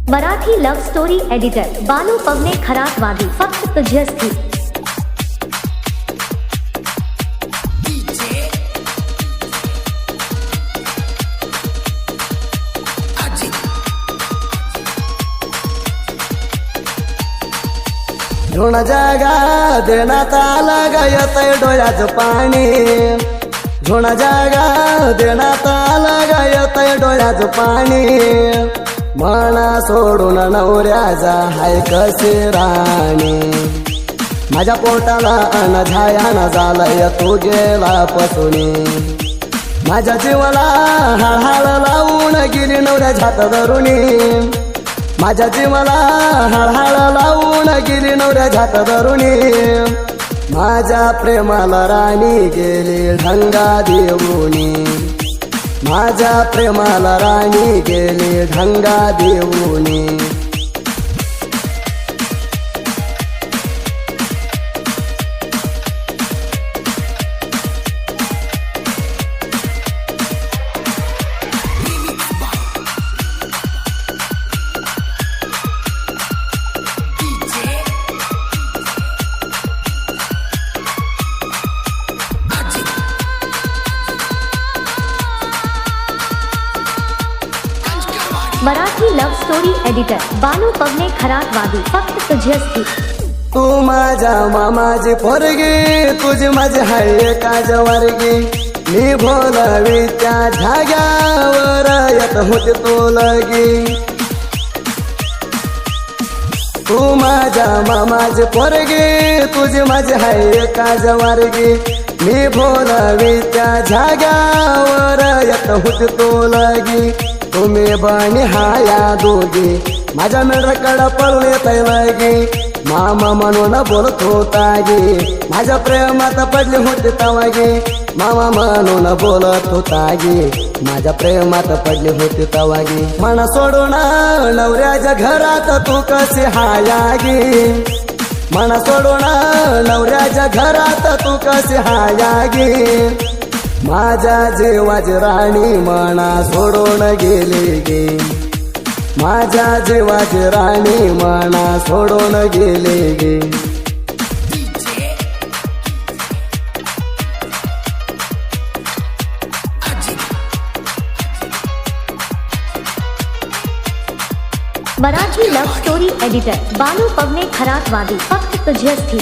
Marathi love story editor Balu Pawane Kharatwadi फक्त तुझ्यासाठी। ऋण जागा देण्यात आला ग येतंय डोळ्याचं पाणी। ऋण जागा देण्यात आला ग येतंय डोळ्याचं पाणी। मना सोडून नवऱ्याचा हाय कशी राणी। माझ्या पोटाला अनझायानं झालंय तू गेला पसुनी। माझ्या जीवाला हळहळ लावून गेली नवऱ्याच्या हात धरुणी। माझ्या जीवाला हळहळ लावून गेली नवऱ्याच्या हात धरुणी। माझ्या प्रेमाला राणी गेली ढंगा देऊनी। माझ्या प्रेमाला राणी गेली ढंगा देऊनी। Marathi love story editor Balu Pawane Kharatwadi फक्त तुझ्यासाठी। तू माझ्या मामाची पोरगी तुझी माझी हाय एका जवारगी। मी बोलावी त्या जाग्यावर येत होते तो लगी। तू माझ्या मामाची पोरगी तुझी माझी हाय एका जवारगी। मी बोलावी त्या जाग्यावर येत होते तो लगी। तुम्ही बनी हाया दोघी माझ्या मेढ्याकडं पळून येताय लगी। मामा म्हणून बोलत होता गे माझ्या प्रेमात पडली होती तवागी। मामा म्हणून बोलत होता गे माझ्या प्रेमात पडली होती तवागी। मन सोडून नवऱ्याच्या घरात तू कशी हायागी। मन सोडून नवऱ्याच्या घरात तू कशी हायागी। माझ्या जीवाची राणी मना सोडून गेली गे। माझ्या जीवाची राणी मना सोडून गेली गे। Marathi love story editor Balu Pawane Kharatwadi फक्त तुझ्यासाठी।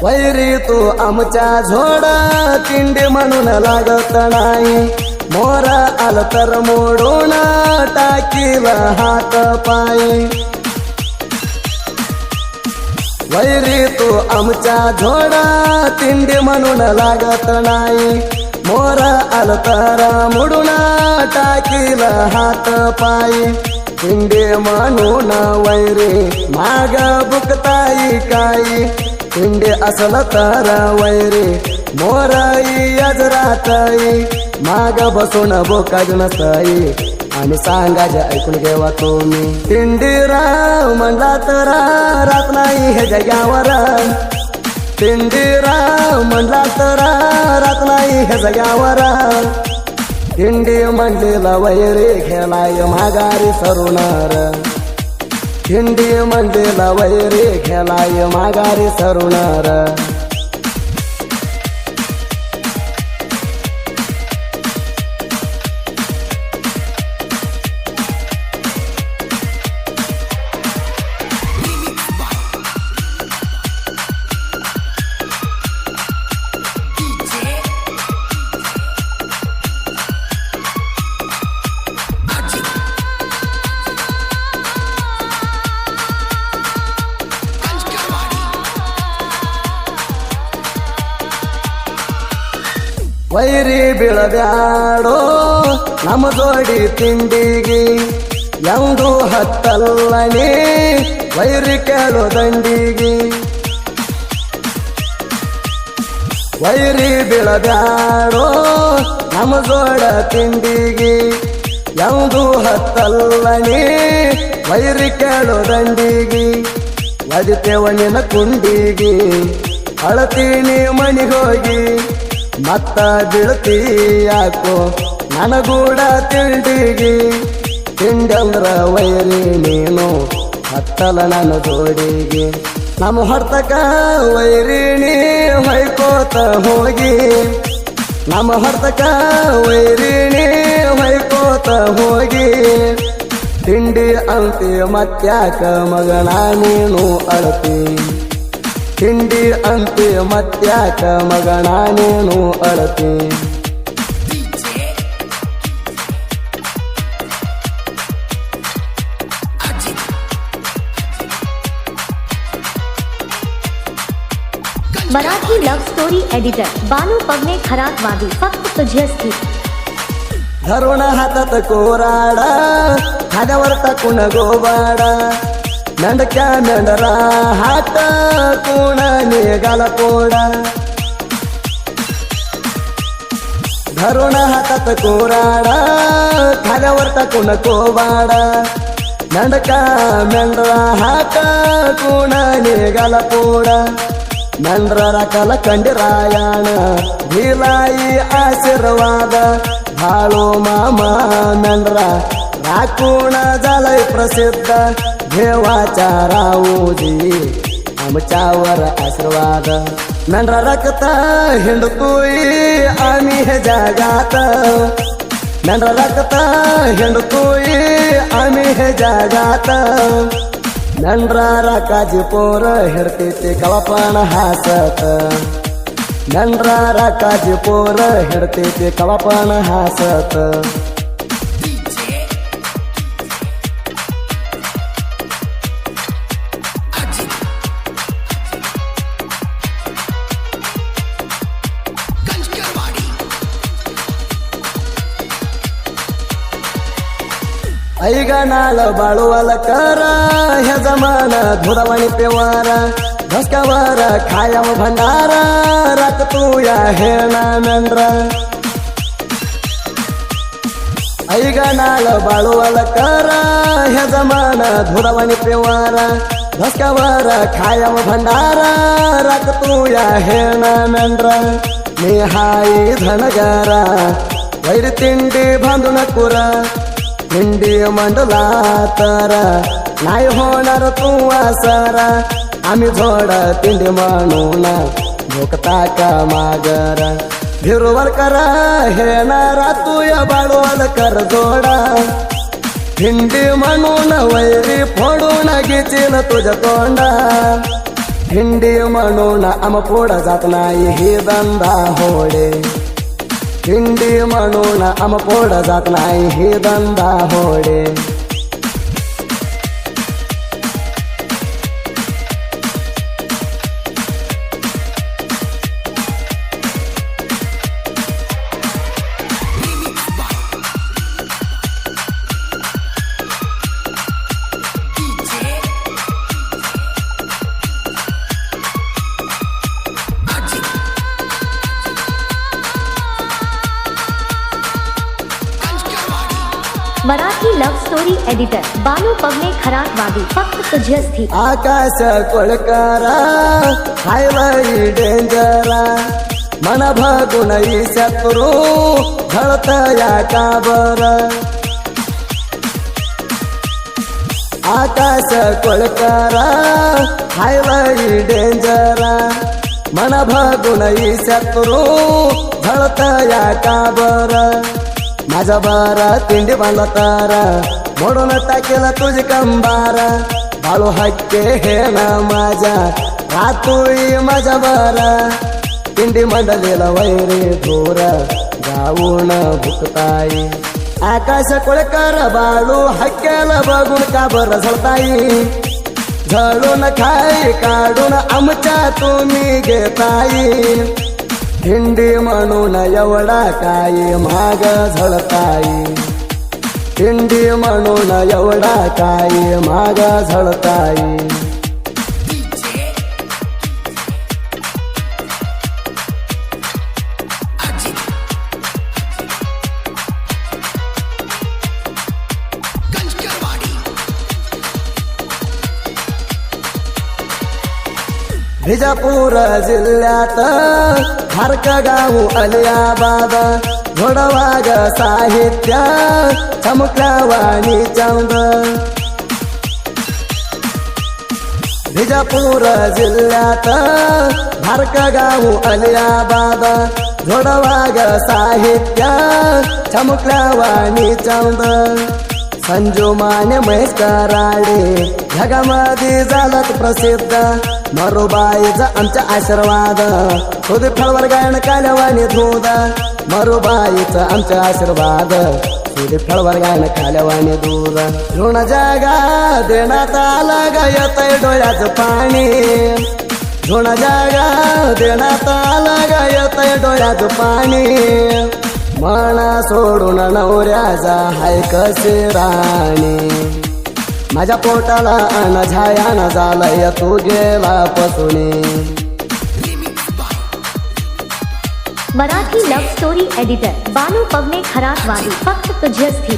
वैरी तू आमच्या झोड किंडी म्हणून लागत नाही। मोर आल तर मोडून टाकील हात पाय। वैरी तू आमच्या झोड किंडी म्हणून लागत नाही। मोर आल तर मोडून टाकील हात पाय। किंडी म्हणून वैरी माग बुकताई काही। किंडी असलं तर वैरी मोराई अजराताई। माग बसून बोकाज नसताई आणि सांगायचे ऐकून घेवा तुम्ही। किंडी राव म्हणला तर रात नाही हे जग्यावर। किंडी राव म्हणला तर रात नाही हे जग्यावर। किंडी म्हणलेला वैरी खेळाय माघारी सरुणार। किंडी म्हणलेला वैरी खेळाय माघारी सरुणार। ವೈರಿ ಬೀಳಬ್ಯಾಡೋ ನಮ್ಮ ಜೋಡಿ ತಿಂಡಿಗೆ ಎಂದು ಹತ್ತಲ್ಲನೆ ವೈರಿ ಕೇಳೋ ದಂಡಿಗೆ ವೈರಿ ಬೀಳಬ್ಯಾಡೋ ನಮ್ಮ ಜೋಡ ತಿಂಡಿಗೆ ಎಂದು ಹತ್ತಲ್ಲನೆ ವೈರಿ ಕೇಳೋ ದಂಡಿಗೆ ಒದಿತೇವ ನಿನ್ನ ಕುಂಡಿಗೆ ಅಳತೀನಿ ಮನಿಗೋಗಿ ಮತ್ತ ಬೀಳ್ತಿ ಯಾಕೋ ನನಗೂಡ ತಿಂಡಿಗೆ ತಿಂಡಂದ್ರ ವೈರಿ ನೀನು ಹತ್ತಲ ನನ್ನ ಜೋಡಿಗೆ ನಮ್ಮ ಹೊರ್ತಕ ವೈರಿಣಿ ಹೊಯ್ಕೋತ ಹೋಗಿ ನಮ್ಮ ಹೊರ್ತಕ ವೈರಿಣಿ ಹೊಯ್ಕೋತ ಹೋಗಿ ತಿಂಡಿ ಅಂತೆ ಮತ್ಯಾಕ ಮಗನ ನೀನು ಅಳತಿ ತಿಂಡಿ ಅಂತೆ ಮತ್ಯಾಕ ಮಗನ ನೀನು ಅಳತಿ मराठी लव्ह स्टोरी एडिटर बानू पगने खरातवादी फक्त तुझ्यासाठी धरून हातात कोराडा खाद्यावर टाकून गोबाडा नंडक्या नंडरा हात कोण निघाला पोडा धरून हातात कोराडा खाद्यावर टाकून गोबाडा नंडका मेंढरा हात कोण निघाला पोडा नंद्ररा कल कंडिरायण भिलाई आशीर्वाद भाळो मामा नंद्रा राखून झालंय प्रसिद्ध देवाच्या राऊजी आमच्यावर आशीर्वाद नंद्रा रक्त हिंडतोय आम्ही हे जगात नंद्रा रक्त हिंडतोय आम्ही हे जगात नंद्रा राकाजी पोर हिडते ते कवापण हासत नंद्रा राकाजी पोर हिडते ते कवापण हासत ऐगनाळ बाळूवाला करा ह्या जमाना धुरावाणी पेवारा धसकावर खायाम भंडारा रात तू या हेणा नंद्रा ऐगनाळ बाळूवाला करा ह्या जमाना धुरावाणी पेवारा धसकावर खायाम भंडारा रात तू या हेणा नंद्रा मी हाई धनगारा वैर तिंडी बांधून कुरा हिंडी मंडला तर नाही होणार तू आसरा आम्ही झोड तिंडी म्हणून भोकता का मागर भिरुवर करा हे नारा तू या बाळवाल कर जोडा हिंडी म्हणून वैरी फोडून घेतील तुझ्या तोंडा हिंडी म्हणून आम पुढं जात नाही ही धंदा होडे हिंडी म्हणून आम पुढं जात नाही ही धंदा होडे मराठी लव्ह स्टोरी एडिटर बानू पगने खरातवादी फक्त तुझ्यासाठी आकाश कोळकरा हायवाई डेंजरा मन भागून शत्रू घळत या काबर आकाश कोळकरा हायवाई डेंजरा मन भागून शत्रू घळत या काबर माझा बारा तिंडी बांधला तारा मोडून टाकेला तुझी कंबारा बाळू हक्के हे ना माझ्या रातोई माझा बारा तिंडी मंडलेला वैरे धोर गाऊन भुकताई आकाश कोळकर बाळू हक्क्याला बघून का बरं झळताई झळून खाई काढून आमच्या तुम्ही घेताई हिंडी म्हणून एवढा काय माग झळताई हिंडी म्हणून एवढा काय माग झळताई विजापूर जिल्ह्यात खारका गाव अलियाबाद घोडवा ग साहित्य चमकल्या वाणी चांद विजापूर जिल्ह्यात भारक गाव अलियाबाद घोडवा ग साहित्य चमकल्या वाणी चांद संजू माने महेश कराडे जगामध्ये झालात प्रसिद्ध मरुबाईचा आमचा आशीर्वाद खुद फळवर गायन कालवाने धूद मरुबाईचा आमचा आशीर्वाद खुद फळवर गायन कालवाने दूध ऋण जागा देण्यात आला गायतय डोळ्याचं पाणी ऋण जागा देण्यात आला गायतय डोळ्याचं पाणी मना सोडून नवऱ्याचा हाय कसे राणी माझ्या पोटाला अन झायान झालंय तू गेला पसुनी Marathi love story editor Balu Pawane Kharatwadi फक्त तुझ्यासाठी